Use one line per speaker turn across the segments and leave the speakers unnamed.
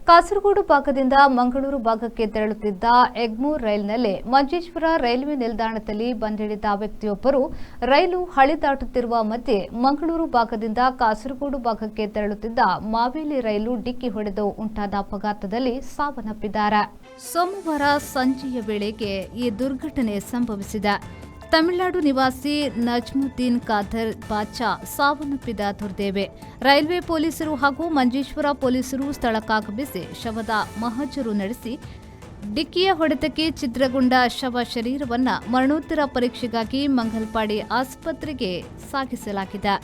ಕಾಸರಗೋಡು ಭಾಗದಿಂದ ಮಂಗಳೂರು ಭಾಗಕ್ಕೆ ತೆರಳುತ್ತಿದ್ದ ಎಗ್ಮೋರ್ ರೈಲಿನಲ್ಲಿ ಮಂಜೇಶ್ವರ ರೈಲ್ವೆ ನಿಲ್ದಾಣದಲ್ಲಿ ಬಂದಿಳಿದ ವ್ಯಕ್ತಿಯೊಬ್ಬರು ರೈಲು ಹಳಿ ದಾಟುತ್ತಿರುವ ಮಧ್ಯೆ ಮಂಗಳೂರು ಭಾಗದಿಂದ ಕಾಸರಗೋಡು ಭಾಗಕ್ಕೆ ತೆರಳುತ್ತಿದ್ದ ಮಾವೇಲಿ ರೈಲು ಡಿಕ್ಕಿ ಹೊಡೆದು ಉಂಟಾದ ಅಪಘಾತದಲ್ಲಿ ಸಾವನ್ನಪ್ಪಿದ್ದಾರೆ. ಸೋಮವಾರ ಸಂಜೆಯ ವೇಳೆಗೆ ಈ ದುರ್ಘಟನೆ ಸಂಭವಿಸಿದೆ. ತಮಿಳುನಾಡು ನಿವಾಸಿ ನಜ್ಮುದ್ದೀನ್ ಖಾದರ್ ಬಾಚಾ ಸಾವನ್ನಪ್ಪಿದ ದುರ್ದೈವಿ. ರೈಲ್ವೆ ಪೊಲೀಸರು ಹಾಗೂ ಮಂಜೇಶ್ವರ ಪೊಲೀಸರು ಸ್ಥಳಕ್ಕಾಗಮಿಸಿ ಶವದ ಮಹಜರು ನಡೆಸಿ ಡಿಕ್ಕಿಯ ಹೊಡೆತಕ್ಕೆ ಛಿದ್ರಗೊಂಡ ಶವ ಶರೀರವನ್ನು ಮರಣೋತ್ತರ ಪರೀಕ್ಷೆಗಾಗಿ ಮಂಗಲ್ಪಾಡಿ ಆಸ್ಪತ್ರೆಗೆ ಸಾಗಿಸಲಾಗಿದೆ.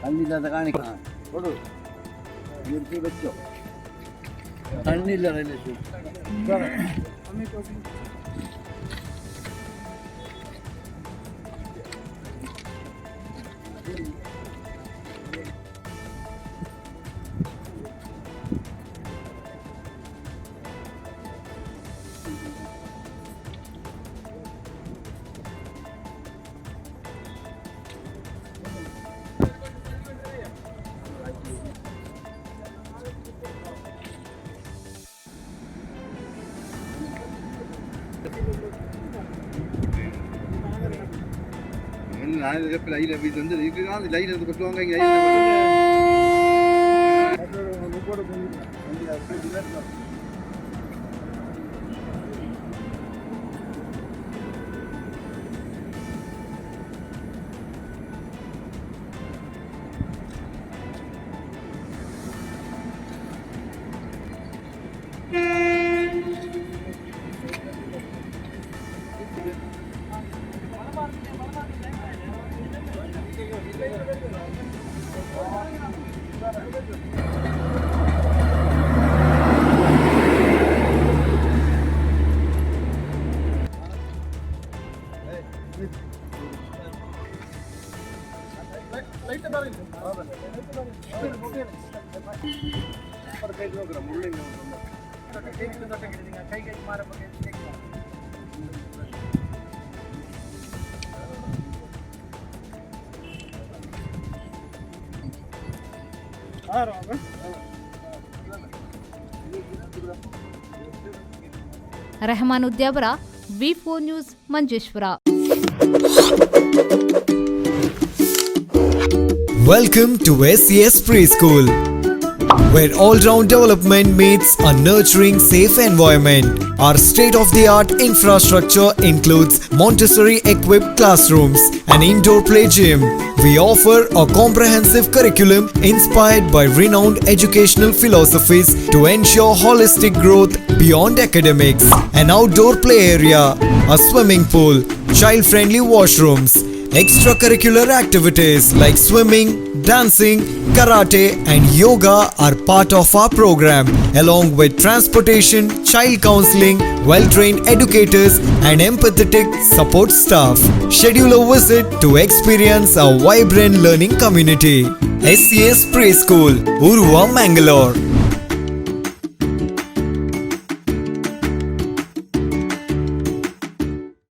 ಕಣ್ಣಿಲ್ಲದ ಕಾಣಿಕ ಕೊಡು ಬೆಚ್ಚು ಕಣ್ಣಿಲ್ಲ ನಾನು చెప్పి లైన్ అవి ఉంది ఇది కాదు లైన్ ఎందుకు కొట్టువాంగా ఇంగ
Rehman Udyavara V4 news Manjeshwar.
Welcome to SES Preschool, where all-round development meets a nurturing, safe environment. Our state-of-the-art infrastructure includes Montessori-equipped classrooms and indoor play gym. We offer a comprehensive curriculum inspired by renowned educational philosophies to ensure holistic growth beyond academics. An outdoor play area, a swimming pool, child-friendly washrooms. Extracurricular activities like swimming, dancing, karate and yoga are part of our program, along with transportation, child counseling, well-trained educators and empathetic support staff. Schedule a visit to experience a vibrant learning community. SES Preschool, Uruva, Mangalore.